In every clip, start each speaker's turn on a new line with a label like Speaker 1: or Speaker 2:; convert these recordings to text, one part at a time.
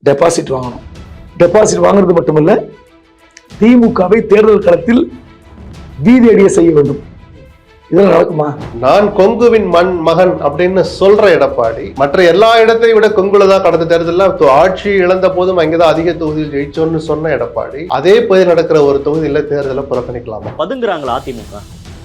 Speaker 1: Deposit வாங்கணும். Deposit வாங்குறது மட்டுமல்ல, திமுகவை தேர்தல் களத்தில் வீதி அடிய செய்ய வேண்டும். இதெல்லாம் நடக்குமா?
Speaker 2: நான் கொங்குவின் மகன் அப்படின்னு சொல்ற எடப்பாடி மற்ற எல்லா இடத்தையும் விட கொங்குலதான் கடந்த தேர்தலில் ஆட்சி இழந்த போதும் அங்கேதான் அதிக தொகுதியில் ஜெயிச்சோன்னு சொன்ன எடப்பாடி அதே பகுதியில் நடக்கிற ஒரு தொகுதியில தேர்தலை புறக்கணிக்கலாமா?
Speaker 3: பதுங்குறாங்களா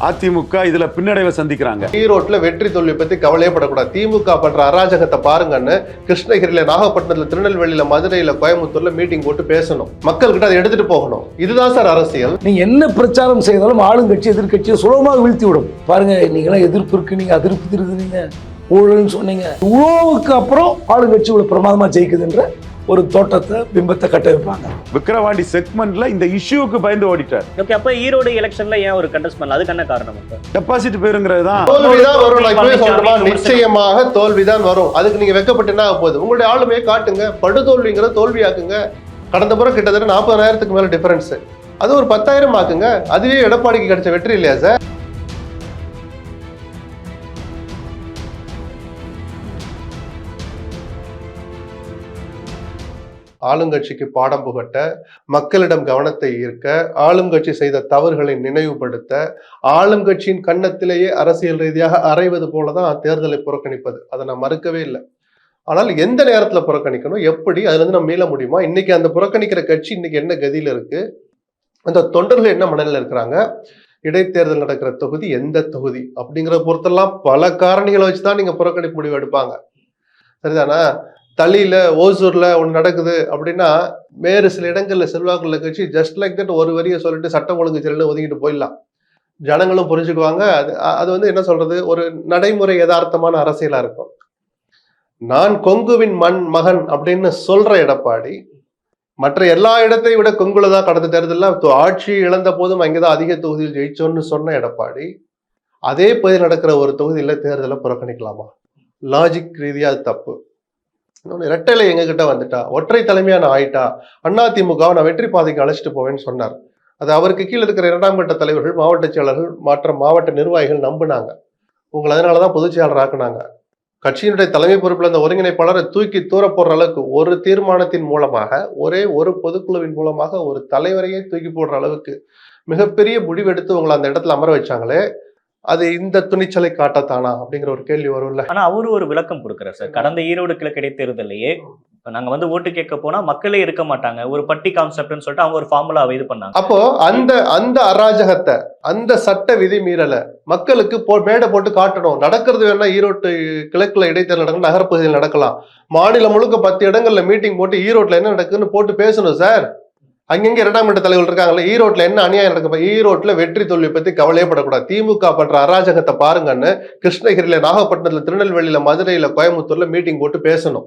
Speaker 4: அதிமுக இதுல பின்னடைவை சந்திக்கிறாங்க.
Speaker 2: ஈரோட்ல வெற்றி தோல்வி பத்தி கவலையப்படக்கூடாது. திமுக பண்ற அராஜகத்தை பாருங்கன்னு கிருஷ்ணகிரியில, நாகப்பட்டினத்துல, திருநெல்வேலியில, மதுரையில, கோயம்புத்தூர்ல மீட்டிங் போட்டு பேசணும். மக்கள் கிட்ட அதை எடுத்துட்டு போகணும். இதுதான் சார் அரசியல்.
Speaker 1: நீங்க என்ன பிரச்சாரம் செய்தாலும் ஆளுங்கட்சி எதிர்கட்சியை சுலபமாக வீழ்த்தி விடும். பாருங்க, நீங்களாம் எதிர்ப்பு இருக்கு, நீங்க அதிருப்தி இருக்குதுங்க, ஊழல்னு சொன்னீங்க. உழவுக்கு அப்புறம் ஆளுங்கட்சி இவ்வளவு பிரமாதமா ஜெயிக்குதுன்ற ஒரு தோட்டத்தை, பிம்பத்தை கட்டமைப்பாங்க.
Speaker 4: விக்கிரவாண்டி செக்மெண்ட்ல இந்த இஷ்யூக்கு பயந்து ஓடிட்டார்.
Speaker 3: ஓகே, அப்ப ஈரோடு எலெக்ஷன்ல ஏன் ஒரு கண்டெஸ்ட் பண்ணல? அதுக்கு என்ன காரணம்?
Speaker 4: டெபாசிட் பேருங்கிறது தான்.
Speaker 2: தோல்விதான் வரும். நிச்சயமாக தோல்விதான் வரும். அதுக்கு நீங்க வெக்கப்பட்டுனா போகுது. உங்களுடைய ஆளுமையை காட்டுங்க. படுதோல்விங்கிற தோல்வியாக்குங்க. கடந்த முறை கிட்டத்தட்ட 40,000க்கு மேல டிஃபரன்ஸ். அது ஒரு 10,000 ஆக்குங்க. அதுவே எடப்பாடிக்கு கிடைச்ச வெற்றி இல்லையா சார்? ஆளுங்கட்சிக்கு பாடம் புகட்ட, மக்களிடம் கவனத்தை ஈர்க்க, ஆளுங்கட்சி செய்த தவறுகளை நினைவுபடுத்த, ஆளுங்கட்சியின் கன்னத்திலேயே அரசியல் ரீதியாக அறைவது போலதான் தேர்தலை புறக்கணிப்பது. அதை நான் மறுக்கவே இல்லை. ஆனால் எந்த நேரத்துல புறக்கணிக்கணும், எப்படி, அதுல இருந்து நம்ம மீள முடியுமா? இன்னைக்கு அந்த புறக்கணிக்கிற கட்சி இன்னைக்கு என்ன கதியில இருக்கு, அந்த தொண்டர்கள் என்ன மனநிலை இருக்கிறாங்க, இடைத்தேர்தல் நடக்கிற தொகுதி எந்த தொகுதி அப்படிங்கிறத பொறுத்தெல்லாம் பல காரணிகளை வச்சுதான் நீங்க புறக்கணிப்பு முடிவு எடுப்பாங்க. சரிதானா? தளியில, ஓசூர்ல ஒண்ணு நடக்குது அப்படின்னா வேறு சில இடங்கள்ல செல்வாக்குள்ள கட்சி ஜஸ்ட் லைக் தட் ஒரு வரியை சொல்லிட்டு சட்டம் ஒழுங்கு செல்ல ஒதுங்கிட்டு போயிடலாம். ஜனங்களும் புரிஞ்சுக்குவாங்க. அது என்ன சொல்றது, ஒரு நடைமுறை யதார்த்தமான அரசியலா இருக்கும். நான் கொங்குவின் மகன் அப்படின்னு சொல்ற எடப்பாடி மற்ற எல்லா இடத்தையும் விட கொங்குலதான் கடந்த தேர்தலில் ஆட்சி இழந்த போதும் அங்கேதான் அதிக தொகுதியில் ஜெயிச்சோன்னு சொன்ன எடப்பாடி அதே பகுதியில் நடக்கிற ஒரு தொகுதியில தேர்தலை புறக்கணிக்கலாமா? லாஜிக் ரீதியா அது தப்பு. இரட்டலை எங்ககிட்ட வந்துட்டா, ஒற்றை தலைமையான ஆயிட்டா, அதிமுக நான் வெற்றி பாதைக்கு அழைச்சிட்டு போவேன்னு சொன்னார். அது அவருக்கு கீழே இருக்கிற 2ஆம் கட்ட தலைவர்கள், மாவட்ட செயலர்கள், மற்ற மாவட்ட நிர்வாகிகள் நம்பினாங்க. உங்களை அதனாலதான் பொதுச் செயலர் ஆக்குனாங்க. கட்சியினுடைய தலைமை பொறுப்புல இந்த ஒருங்கிணைப்பாளரை தூக்கி தூர போடுற அளவுக்கு ஒரு தீர்மானத்தின் மூலமாக, ஒரே ஒரு பொதுக்குழுவின் மூலமாக ஒரு தலைவரையே தூக்கி போடுற அளவுக்கு மிகப்பெரிய முடிவெடுத்து உங்களை அந்த இடத்துல அமர வச்சாங்களே, அது இந்த துணிச்சலை காட்டத்தானா அப்படிங்கிற ஒரு கேள்வி வரும்ல.
Speaker 3: ஆனா அவரு ஒரு விளக்கம் கொடுக்கிறார் சார். கடந்த ஈரோடு கிழக்கு இடைத்தேர்தலையே நாங்க ஓட்டு கேட்க போனா மக்களே இருக்க மாட்டாங்க, ஒரு பட்டி கான்செப்ட்னு சொல்லிட்டு அவங்க ஒரு ஃபார்முலா இது பண்ணாங்க.
Speaker 2: அப்போ அந்த அராஜகத்தை, அந்த சட்ட விதி மீறல மக்களுக்கு மேடை போட்டு காட்டணும். நடக்கிறது வேணா ஈரோட்டு கிழக்குல இடைத்தேர்தல் நடக்கும், நகரப்பகுதியில் நடக்கலாம். மாநிலம் முழுக்க 10 இடங்கள்ல மீட்டிங் போட்டு ஈரோட்ல என்ன நடக்குதுன்னு போட்டு பேசணும் சார். அங்கங்க 2ஆம் கட்ட தலைவர்கள் இருக்காங்களே, ஈரோட்ல என்ன அநியாயம் நடக்க, ஈரோட்ல வெற்றி தோல்வி பத்தி கவலையப்படக்கூடாது. திமுக பண்ற அராஜகத்தை பாருங்கன்னு கிருஷ்ணகிரியில, நாகப்பட்டினத்துல, திருநெல்வேலியில, மதுரையில, கோயம்புத்தூர்ல மீட்டிங் போட்டு பேசணும்.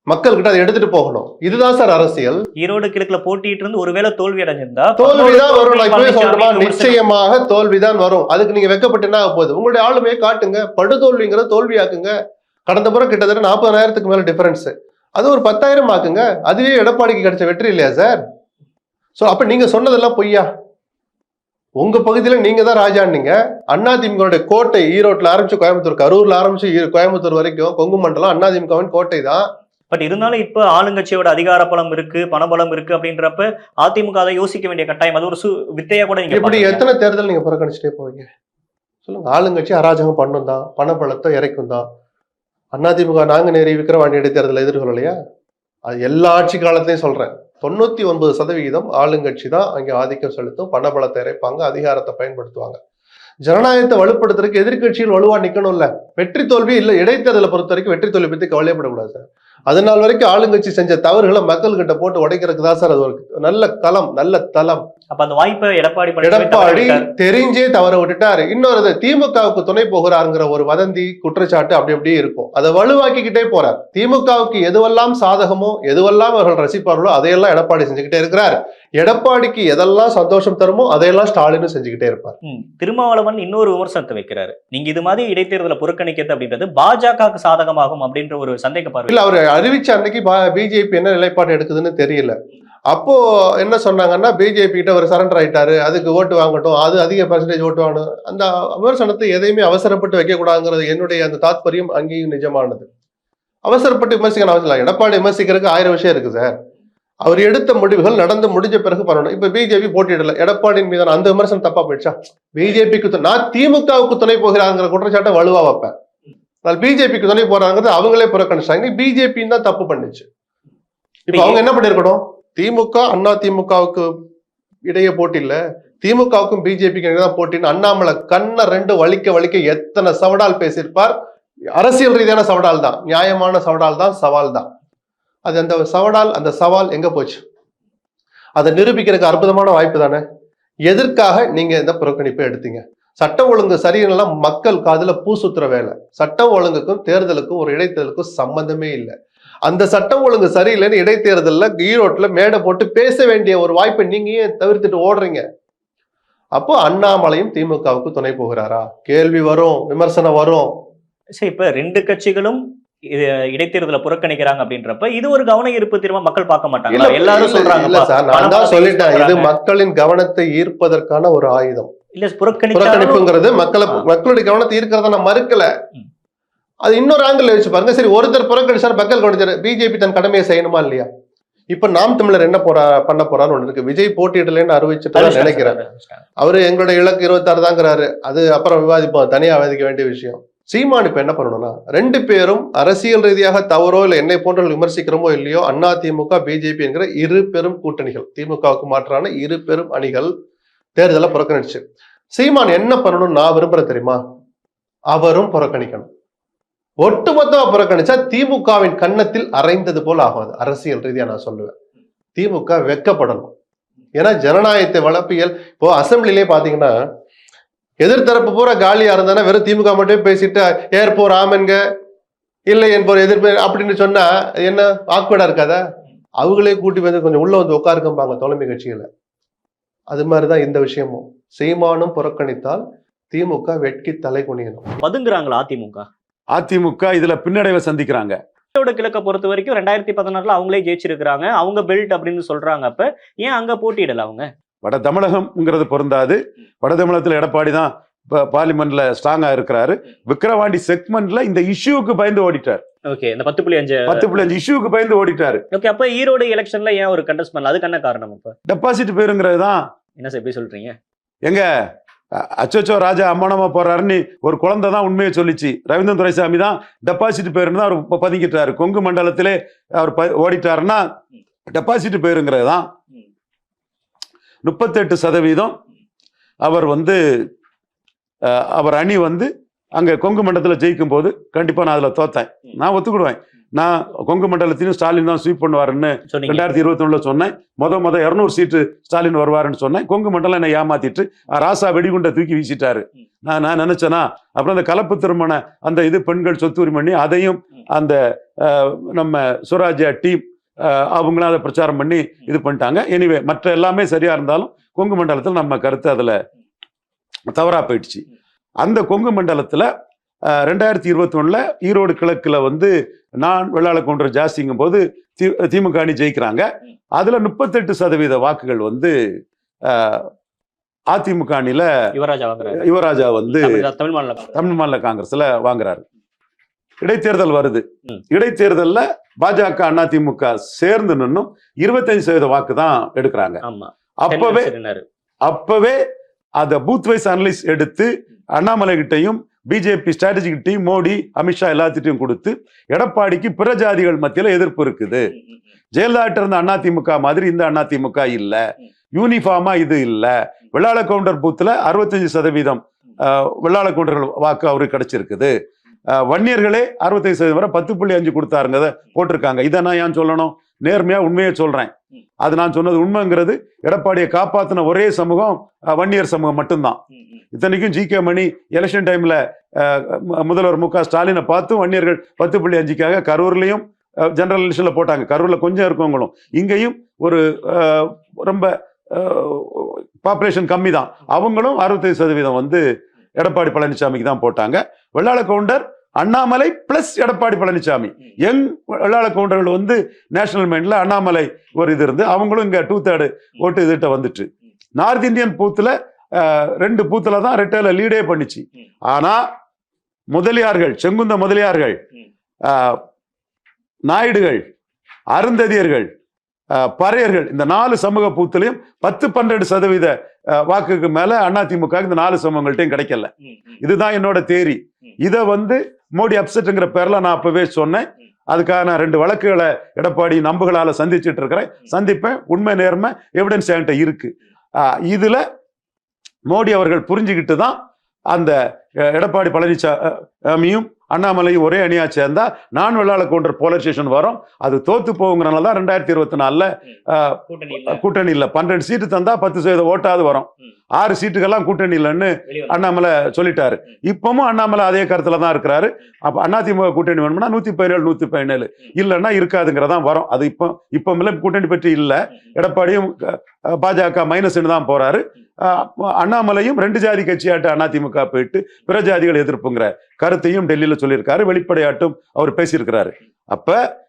Speaker 2: மக்கள் கிட்ட அதை எடுத்துட்டு போகணும். இதுதான் சார் அரசியல்.
Speaker 3: ஈரோடு கிழக்குல போட்டிட்டு இருந்து ஒருவேளை தோல்வி அடைஞ்சிருந்தா
Speaker 2: தோல்விதான் வரும். நான் இப்பவே சொல்றேன், நிச்சயமாக தோல்விதான் வரும். அதுக்கு நீங்க வெக்கப்பட்டுனா போகுது. உங்களுடைய ஆளுமையை காட்டுங்க. படுதோல்விங்கிற தோல்வியாக்குங்க. கடந்த முறை கிட்டத்தட்ட 40,000க்கு மேல டிஃபரன்ஸ். அது ஒரு 10,000 ஆக்குங்க. அதுவே எடப்பாடிக்கு கிடைச்ச வெற்றி இல்லையா சார்? சோ அப்ப நீங்க சொன்னதெல்லாம் பொய்யா? உங்க பகுதியில நீங்க தான் ராஜான்னீங்க. அதிமுக கோட்டை ஈரோட்ல ஆரம்பிச்சு கோயம்புத்தூர், கரூர்ல ஆரம்பிச்சு கோயம்புத்தூர் வரைக்கும் கொங்கு மண்டலம் அதிமுகவின் கோட்டை தான்.
Speaker 3: பட் இருந்தாலும் இப்ப ஆளுங்கட்சியோட அதிகார பலம் இருக்கு, பணபலம் இருக்கு அப்படின்றப்ப அதிமுக அதை யோசிக்க வேண்டிய கட்டாயம். அது ஒரு வித்தையா கூட நீங்க
Speaker 2: இப்படி எத்தனை தேர்தல் நீங்க புறக்கணிச்சுட்டே போவீங்க சொல்லுங்க? ஆளுங்கட்சி அராஜகம் பண்ணும் தான், பணபலத்தை இறைக்கும் தான். அதிமுக நாங்குநேரி விக்கிரவாண்டி இடைத்தேர்தலை எதிர்கொள்ளலையா? அது எல்லா ஆட்சி காலத்திலையும் சொல்றேன். 99% ஆளுங்கட்சி தான் அங்கே ஆதிக்கம் செலுத்தும், பணபலத்தை இறைப்பாங்க, அதிகாரத்தை பயன்படுத்துவாங்க. ஜனநாயகத்தை வலுப்படுத்துறதுக்கு எதிர்கட்சியில் வலுவா நிக்கணும்ல. வெற்றி தோல்வி இல்லை. இடைத்தேர்தலை பொறுத்த வரைக்கும் வெற்றி தோல்வி பத்தி கவலைப்படக்கூடாது சார். அதனால் வரைக்கும் ஆளுங்கட்சி செஞ்ச தவறுகளை மக்கள் கிட்ட போட்டு உடைக்கிறதுக்கு தான் சார் அது ஒரு நல்ல களம், நல்ல தளம்.
Speaker 3: அப்ப அந்த வாய்ப்பை எடப்பாடி
Speaker 2: தெரிஞ்சே தவற விட்டுட்டாரு. இன்னொரு திமுகவுக்கு துணை போகிறாருங்கிற ஒரு வதந்தி, குற்றச்சாட்டு அப்படி அப்படியே இருக்கும். அதை வலுவாக்கிக்கிட்டே போறார். திமுகவுக்கு எதுவெல்லாம் சாதகமோ, எதுவெல்லாம் அவர்கள் ரசிப்பார்களோ அதையெல்லாம் எடப்பாடி செஞ்சுக்கிட்டே இருக்கிறார். எடப்பாடிக்கு எதெல்லாம் சந்தோஷம் தருமோ அதையெல்லாம் ஸ்டாலின் செஞ்சுக்கிட்டே இருப்பார்.
Speaker 3: திருமாவளவன் இன்னொரு விமர்சனத்தை வைக்கிறாரு. நீங்க இது மாதிரி இடைத்தேர்தலை புறக்கணிக்கிறது அப்படின்றது பாஜகவுக்கு சாதகமாகும் அப்படின்ற ஒரு சந்தேக பார்வை.
Speaker 2: இல்ல, அவர் அறிவிச்ச அன்னைக்கு பிஜேபி என்ன நிலைப்பாடு எடுக்குதுன்னு தெரியல. அப்போ என்ன சொன்னாங்கன்னா, பிஜேபி கிட்ட அவர் சரண்டர் ஆயிட்டாரு, அதுக்கு ஓட்டு வாங்கட்டும், அது அதிக பெர்சன்டேஜ் ஓட்டு வாங்கணும். அந்த விமர்சனத்தை எதையுமே அவசரப்பட்டு வைக்க கூடாதுங்கிறது என்னுடைய அந்த தாத்பரியம் அங்கேயும் நிஜமானது. அவசரப்பட்டு விமர்சிக்கணும் அவசியம் இல்லை. எடப்பாடி விமர்சிக்கிறதுக்கு 1000 விஷயம் இருக்கு சார். அவர் எடுத்த முடிவுகள் நடந்து முடிஞ்ச பிறகு பண்ணணும். இப்ப பிஜேபி போட்டியிடல, எடப்பாடியின் மீதான அந்த விமர்சனம் தப்பா போயிடுச்சா? பிஜேபிக்கு நான் திமுகவுக்கு துணை போகிறாங்கிற குற்றச்சாட்டை வலுவா வைப்பேன். பிஜேபிக்கு துணை போறாங்கிறது அவங்களே புறக்கணிச்சாங்க. பிஜேபி தான் தப்பு பண்ணுச்சு. இப்ப அவங்க என்ன பண்ணிருக்கணும்? திமுக அண்ணா திமுகவுக்கு இடையே போட்டி இல்ல, திமுகவுக்கும் பிஜேபிக்கு இடையே போட்டின்னு அண்ணாமலை கண்ணை 2 வலிக்க எத்தனை சவடால் பேசியிருப்பார். அரசியல் ரீதியான சவடால் தான், நியாயமான சவடால் தான், சவால் தான். அது அந்த சவடால், அந்த சவால் எங்க போச்சு? அதை நிரூபிக்கிறதுக்கு அற்புதமான வாய்ப்பு தானே. எதற்காக நீங்க இந்த புறக்கணிப்பை எடுத்தீங்க? சட்டம் ஒழுங்கு சரியில்லை, மக்கள் காதுல பூ சுத்துற வேலை. சட்டம் ஒழுங்குக்கும் தேர்தலுக்கும் ஒரு இடைத்தேர்தலுக்கும் சம்பந்தமே இல்லை. அந்த சட்டம் ஒழுங்கு சரியில்லைன்னு இடைத்தேர்தல்ல ஈரோட்டுல மேடை போட்டு பேச வேண்டிய ஒரு வாய்ப்பை நீங்க ஏன் தவிர்த்துட்டு ஓடுறீங்க? அப்போ அண்ணாமலையும் திமுகவுக்கு துணை போகிறாரா? கேள்வி வரும், விமர்சனம் வரும்.
Speaker 3: சரி, இப்ப 2 கட்சிகளும் இடைத்தேர்தலை புறக்கணிக்கிறாங்க அப்படின்றப்ப இது ஒரு கவன ஈர்ப்பு தீர்மா மக்கள் பார்க்க மாட்டாங்க. எல்லாரும் சொல்றாங்க.
Speaker 2: இல்ல சார், நான் தான் சொல்லிட்டேன், இது மக்களின் கவனத்தை ஈர்ப்பதற்கான ஒரு ஆயுதம்.
Speaker 3: இல்ல,
Speaker 2: புறக்கணிப்புங்கிறது மக்களுடைய கவனத்தை ஈர்க்கிறத நான் மறுக்கல. அது இன்னொரு ஆங்கிள் வச்சு பாருங்க. சரி, ஒருத்தர் புறக்கணிச்சார், மக்கள் கவனிச்சாரு, பிஜேபி தன் கடமையை செய்யணுமா இல்லையா? இப்ப நாம் தமிழர் என்ன பண்ண போறான்னு ஒண்ணு இருக்கு. விஜய் போட்டியிடலன்னு அறிவிச்சுட்டு நினைக்கிறேன். அவரு எங்களுடைய இலக்கு 26 தாங்கிறாரு. அது அப்புறம் விவாதிப்போம், தனியா விவாதிக்க வேண்டிய விஷயம். சீமான் இப்ப என்ன பண்ணணும்னா, 2 பேரும் அரசியல் ரீதியாக தவறோ இல்ல என்னை போன்றவர்கள் விமர்சிக்கிறோமோ இல்லையோ, அண்ணா திமுக பிஜேபி என்கிற 2 பெரும் கூட்டணிகள், திமுகவுக்கு மாற்றான 2 பெரும் அணிகள் தேர்தலை புறக்கணிச்சு. சீமான் என்ன பண்ணணும்னு நான் விரும்புறேன் தெரியுமா? அவரும் புறக்கணிக்கணும். ஒட்டுமொத்தமா புறக்கணிச்சா திமுகவின் கன்னத்தில் அரைந்தது போல ஆகும். அரசியல் ரீதியா நான் சொல்லுவேன், திமுக வெட்கப்படணும். ஏன்னா ஜனநாயகத்தை வளர்ப்பியல். இப்போ அசம்பிளிலே பாத்தீங்கன்னா எதிர்த்தரப்பு பூரா காலியா இருந்தா வெறும் திமுக மட்டும் பேசிட்டு ஏற்போர் ஆமன்க இல்லை என்போர் எதிர்ப்பு அப்படின்னு சொன்னா என்ன ஆக்வர்டா இருக்காதா? அவங்களே கூட்டி வந்து கொஞ்சம் உள்ள வந்து உட்காருக்கம்பாங்க தோழமை கட்சிகளை. அது மாதிரிதான் இந்த விஷயமும். சீமானும் புறக்கணித்தால் திமுக வெட்கி தலை குனியணும்.
Speaker 3: பதுங்குறாங்களா
Speaker 4: அதிமுக இதுல பின்னடைவை சந்திக்கிறாங்க.
Speaker 3: கிழக்க பொறுத்த வரைக்கும் 2016 அவங்களே ஜெயிச்சிருக்கிறாங்க, அவங்க பெல்ட் அப்படின்னு சொல்றாங்க. அப்ப ஏன் அங்க போட்டியிடல அவங்க?
Speaker 4: வட தமிழகம்ங்கிறது பொருந்தாது. வட தமிழகத்துல எடப்பாடி தான் பார்லிமெண்ட்ல ஸ்ட்ராங்கா இருக்கிறாரு. விக்கிரவாண்டி செக்மெண்ட்ல இந்த இஷ்யூக்கு பயந்து ஓடிட்டார்.
Speaker 3: ஓகே, இந்த 10.5
Speaker 4: இஷ்யூக்கு பயந்து ஓடிட்டாரு.
Speaker 3: ஓகே, அப்ப ஈரோடு எலெக்ஷன்ல ஏன் ஒரு கண்டெஸ்ட் பண்ணல? அதுக்கு என்ன காரணம்? அப்ப
Speaker 4: டெபாசிட் போயிருங்கிறது தான்.
Speaker 3: என்ன சார் எப்படி சொல்றீங்க?
Speaker 4: எங்க அச்சோ ராஜா அம்மானமா போறாருன்னு ஒரு குழந்தை தான் உண்மையை சொல்லிச்சு. ரவீந்திரன் துரைசாமி தான் டெபாசிட் போயிருன்னு தான் அவர் பதுங்கிட்டாரு. கொங்கு மண்டலத்திலே அவர் ஓடிட்டாருன்னா டெபாசிட் போயிருங்கிறது தான். 38% அவர் அவர் அணி அங்க கொங்கு மண்டலத்தில் ஜெயிக்கும் போது கண்டிப்பா நான் அதுல தோத்தேன். நான் ஒத்துக்கிடுவேன். நான் கொங்கு மண்டலத்திலும் ஸ்டாலின் தான் ஸ்வீப் பண்ணுவாருன்னு 2021 சொன்னேன். முத 200 சீட்டு ஸ்டாலின் வருவாருன்னு சொன்னேன். கொங்கு மண்டலம் என்னை ஏமாத்திட்டு ராசா வெடிகுண்டை தூக்கி வீசிட்டாரு. நான் நினைச்சேனா அப்புறம் அந்த கலப்பு திருமண அந்த பெண்கள் சொத்து உரிமை அதையும் அந்த நம்ம சுவராஜ்யா டீம் அவங்களும் அதை பிரச்சாரம் பண்ணி இது பண்ணிட்டாங்க. எனிவே மற்ற எல்லாமே சரியா இருந்தாலும் கொங்கு மண்டலத்தில் நம்ம கருத்து அதுல தவறா போயிடுச்சு. அந்த கொங்கு மண்டலத்துல 2021 ஈரோடு கிழக்குல நான் வெள்ளாள கவுண்டர் ஜாஸ்திங்கும் போது திமுக அணி ஜெயிக்கிறாங்க. அதுல 38% வாக்குகள் அதிமுக அணியில யுவராஜா தமிழ் மாநில காங்கிரஸ்ல வாங்குறாரு. இடைத்தேர்தல் வருது. இடைத்தேர்தல்ல பாஜக அதிமுக சேர்ந்து நின்னும் 25% வாக்கு தான் எடுக்கிறாங்க. அப்பவே அத பூத் வைஸ் அனலைஸ் எடுத்து அண்ணாமலை கிட்டையும் BJP strategic team Modi Amit Shah எல்லாத்திட்டையும் கொடுத்து எடப்பாடிக்கு பிற ஜாதிகள் மத்தியில எதிர்ப்பு இருக்குது. ஜெயலலிதா இருந்த அதிமுக மாதிரி இந்த அதிமுக இல்ல, யூனிஃபார்மா இது இல்ல. வெள்ளாள கவுண்டர் பூத்துல 65% வெள்ளாள கவுண்டர்கள் வாக்கு அவருக்கு கிடைச்சிருக்குது. வன்னியர்களே 65% வரை 10.5 கொடுத்தாருங்க போட்டிருக்காங்க. இதை நான் ஏன் சொல்லணும்? நேர்மையா உண்மையை சொல்றேன். அது நான் சொன்னது உண்மைங்கிறது. எடப்பாடியை காப்பாத்தின ஒரே சமூகம் வன்னியர் சமூகம் மட்டும்தான். இத்தனைக்கும் ஜி கே மணி எலெக்ஷன் டைம்ல முதல்வர் மு க ஸ்டாலினை பார்த்து வன்னியர்கள் 10.5க்காக கரூர்லயும் ஜெனரல் எலெக்ஷன்ல போட்டாங்க. கரூர்ல கொஞ்சம் இருக்கவங்களும் இங்கேயும் ஒரு ரொம்ப பாப்புலேஷன் கம்மி தான். அவங்களும் 65% எடப்பாடி பழனிசாமிக்கு தான் போட்டாங்க. வெள்ளாள கவுண்டர் அண்ணாமலை பிளஸ் எடப்பாடி பழனிசாமி. யங் வெள்ளாள கவுண்டர்கள் நேஷனல் மைண்ட்ல அண்ணாமலை ஒரு இது இருந்து அவங்களும் இங்க 2/3 ஓட்டு இதுகிட்ட வந்துட்டு. நார்த் இந்தியன் பூத்துல 2 பூத்துல தான் ரெட்டையில லீடே பண்ணிச்சு. ஆனா முதலியார்கள், செங்குந்த முதலியார்கள் நாயுடுகள், அருந்ததியர்கள், பறையர்கள், இந்த 4 சமூக பூத்துலையும் 10-12% வாக்குக்கு மேல அதிமுக இந்த 4 சமூகங்கள்ட்டையும் கிடைக்கல. இதுதான் என்னோட தேரி. இதை மோடி அப்செட்ங்கிற பேர்ல நான் அப்பவே சொன்னேன். அதுக்காக நான் 2 வழக்குகளை எடப்பாடி நம்புகளால சந்திச்சுட்டு இருக்கிறேன். சந்திப்பேன். உண்மை நேர்மை எவிடன்ஸ் என்கிட்ட இருக்கு. இதுல மோடி அவர்கள் புரிஞ்சுக்கிட்டு தான் அந்த எடப்பாடி பழனிசாமியும் அண்ணாமலையும் ஒரே அணியா சேர்ந்தா நான் வெள்ளாள கவுண்டர் போலரைசேஷன் வரும், அது தோத்து போகுங்கிறனால தான் 2024 கூட்டணி இல்ல. 12 சீட்டு தந்தா 10% ஓட்டாவது வரும். 6 சீட்டுக்கெல்லாம் கூட்டணி இல்லைன்னு அண்ணாமலை சொல்லிட்டாரு. இப்பவும் அண்ணாமலை அதே கருத்துல தான் இருக்கிறாரு. அப்ப அதிமுக கூட்டணி வேணும்னா 117 117 இல்லைன்னா இருக்காதுங்கிறதான் வரும். அது இப்போ கூட்டணி பற்றி இல்ல. எடப்பாடியும் பாஜக மைனஸ்ன்னு தான் போறாரு. அண்ணாமலையும் 2 ஜாதி கட்சியாட்டு அதிமுக போயிட்டு பிற ஜாதிகள் எதிர்ப்புங்கிற கருத்தையும் டெல்லியில சொல்லியிருக்காரு. வெளிப்படையாட்டும் அவர் பேசியிருக்கிறாரு. அப்ப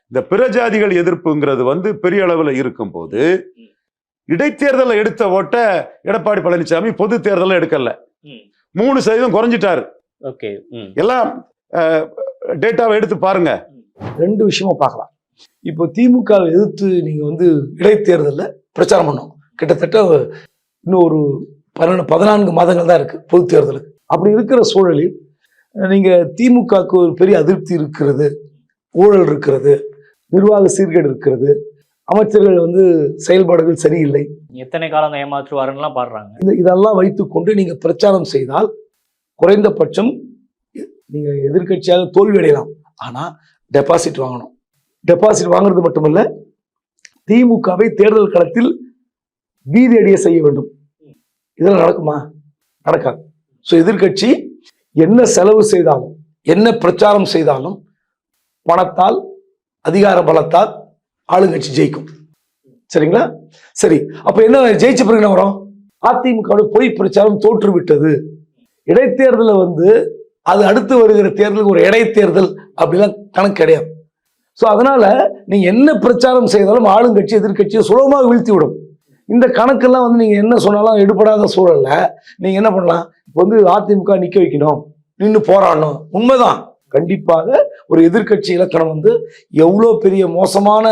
Speaker 4: இந்த பிற ஜாதிகள் எதிர்ப்புங்கிறது பெரிய அளவுல இருக்கும் போது இடைத்தேர்தலில் எடுத்த ஓட்ட எடப்பாடி பழனிசாமி பொது தேர்தலில் எடுக்கல. 3% குறைஞ்சிட்டாரு. எல்லாம் டேட்டாவை எடுத்து பாருங்க.
Speaker 1: 2 விஷயமா பார்க்கலாம். இப்போ திமுக எதிர்த்து நீங்க இடைத்தேர்தலில் பிரச்சாரம் பண்ணோம். கிட்டத்தட்ட இன்னும் ஒரு 14 மாதங்கள் தான் இருக்கு பொது தேர்தலுக்கு. அப்படி இருக்கிற சூழலில் நீங்க திமுகவுக்கு ஒரு பெரிய அதிருப்தி இருக்கிறது, ஊழல் இருக்கிறது, நிர்வாக சீர்கேடு இருக்கிறது, அமைச்சர்கள் செயல்பாடுகள் சரியில்லை,
Speaker 3: எத்தனை காலம் ஏமாற்றுவாருன்னு பாடுறாங்க.
Speaker 1: இதெல்லாம் வைத்துக்கொண்டு நீங்க பிரச்சாரம் செய்தால் குறைந்தபட்சம் நீங்க எதிர்கட்சியாக தோல்வி அடையலாம். ஆனா டெபாசிட் வாங்கணும். டெபாசிட் வாங்குறது மட்டுமல்ல, திமுகவை தேர்தல் களத்தில் பீதி அடைய செய்ய வேண்டும். இதெல்லாம் நடக்குமா? நடக்காது. ஸோ எதிர்கட்சி என்ன செலவு செய்தாலும் என்ன பிரச்சாரம் செய்தாலும் பணத்தால் அதிகார பலத்தால் ஆளுங்கட்சி ஜெயிக்கும். சரிங்களா? சரி, அப்ப என்ன ஜெயிச்ச பிறகு என்ன வரும்? அதிமுக பொய் பிரச்சாரம் தோற்று விட்டது. இடைத்தேர்தல அது அடுத்து வருகிற தேர்தலுக்கு ஒரு இடைத்தேர்தல் அப்படிலாம் கணக்கு கிடையாது. ஸோ அதனால நீங்க என்ன பிரச்சாரம் செய்தாலும் ஆளுங்கட்சி எதிர்கட்சியை சுலபமாக வீழ்த்தி விடும். இந்த கணக்கெல்லாம் நீங்க என்ன சொன்னாலும் எடுபடாத சூழல்ல நீங்க என்ன பண்ணலாம்? இப்போ அதிமுக நிக்க வைக்கணும், நின்று போராடணும். உண்மைதான். கண்டிப்பாக ஒரு எதிர்கட்சி இலக்கணம் எவ்வளோ பெரிய மோசமான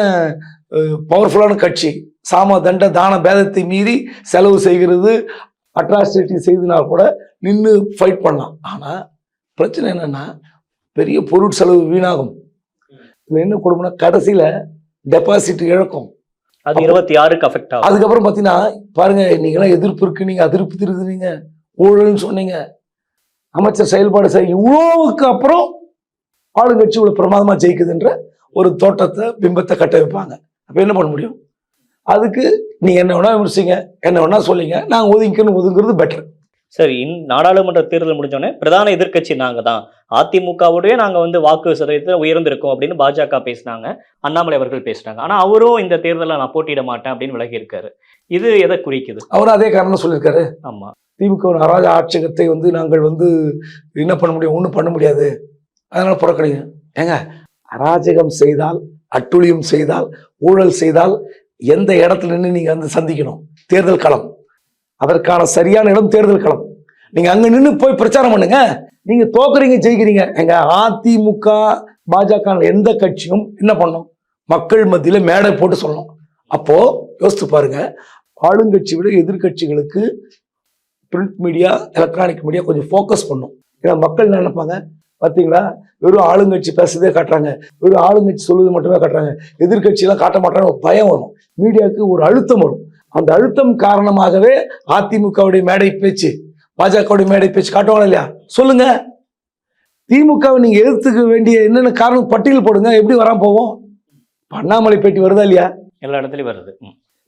Speaker 1: பவர்ஃபுல்லான கட்சி, சாம தண்ட தான பேதத்தை மீறி செலவு செய்கிறது, அட்ராசிட்டி செய்துனா கூட நின்று ஃபைட் பண்ணலாம். ஆனா பிரச்சனை என்னன்னா பெரிய பொருள் செலவு வீணாகும். இதுல என்ன கொடுமைனா கடைசியில டெபாசிட் இழக்கும்.
Speaker 3: அது 26க்கு அஃபெக்ட் ஆகும்.
Speaker 1: அதுக்கப்புறம் பாத்தீங்கன்னா பாருங்க, நீங்களாம் எதிர்ப்பு இருக்கு, நீங்க அதிருப்தி திருதுனீங்க, ஊழல்னு சொன்னீங்க, அமைச்சர் செயல்பாடு இவ்வளவுக்கு அப்புறம் ஆளுங்கட்சி இவ்வளவு பிரமாதமா ஜெயிக்குதுன்ற ஒரு தோட்டத்தை பிம்பத்தை கட்ட வைப்பாங்க. அப்ப என்ன பண்ண முடியும்? அதுக்கு நீ என்ன வேணா விமர்சிங்க, என்ன வேணா சொல்லிங்க, நாங்க ஒதுங்கிறது பெட்டர்.
Speaker 3: சரி, நாடாளுமன்ற தேர்தல் முடிஞ்சோடனே பிரதான எதிர்க்கட்சி நாங்க தான், அதிமுகவுடைய நாங்க வாக்கு சதவீதத்தை உயர்ந்திருக்கோம் அப்படின்னு பாஜக பேசினாங்க, அண்ணாமலை அவர்கள் பேசினாங்க. ஆனா அவரும் இந்த தேர்தலில் நான் போட்டியிட மாட்டேன் அப்படின்னு விலகி இருக்காரு. இது எதை குறிக்குது? அவரும் அதே காரணம் சொல்லியிருக்காரு. ஆமா, திமுக அராஜ ஆட்சகத்தை நாங்கள் என்ன பண்ண முடியும்? ஒன்றும் பண்ண முடியாது, அதனால புறக்கணிங்க. ஏங்க, அராஜகம் செய்தால், அட்டுழியம் செய்தால், ஊழல் செய்தால் எந்த இடத்துல நின்று நீங்க சந்திக்கணும்? தேர்தல் களம். அதற்கான சரியான இடம் தேர்தல் களம். நீங்க அங்க நின்று போய் பிரச்சாரம் பண்ணுங்க. நீங்க தோக்குறீங்க, ஜெயிக்கிறீங்க. எங்க அதிமுக பாஜக எந்த கட்சியும் என்ன பண்ணும்? மக்கள் மத்தியில மேடை போட்டு சொல்லணும். அப்போ யோசித்து பாருங்க, ஆளுங்கட்சி விட எதிர்கட்சிகளுக்கு பிரிண்ட் மீடியா, எலக்ட்ரானிக் மீடியா கொஞ்சம் ஃபோக்கஸ் பண்ணும். ஏன்னா மக்கள் என்ன நினைப்பாங்க? பார்த்தீங்களா, வெறும் ஆளுங்கட்சி பேசுறதே காட்டுறாங்க, வெறும் ஆளுங்கட்சி சொல்லுவது மட்டுமே காட்டுறாங்க, எதிர்கட்சியெல்லாம் காட்ட மாட்டாங்க. பயம் வரும், மீடியாவுக்கு ஒரு அழுத்தம் வரும். அந்த அழுத்தம் காரணமாகவே அதிமுகவுடைய மேடை பேச்சு, பாஜகவுடைய மேடை பேச்சு காட்டுவாங்க இல்லையா? சொல்லுங்க, திமுகவை நீங்க எதிர்த்துக்க வேண்டிய என்னென்ன காரணம் பட்டியல் போடுங்க. எப்படி வராம போவோம்? அண்ணாமலை பேட்டி வருதா இல்லையா? எல்லா இடத்துலயும் வருது.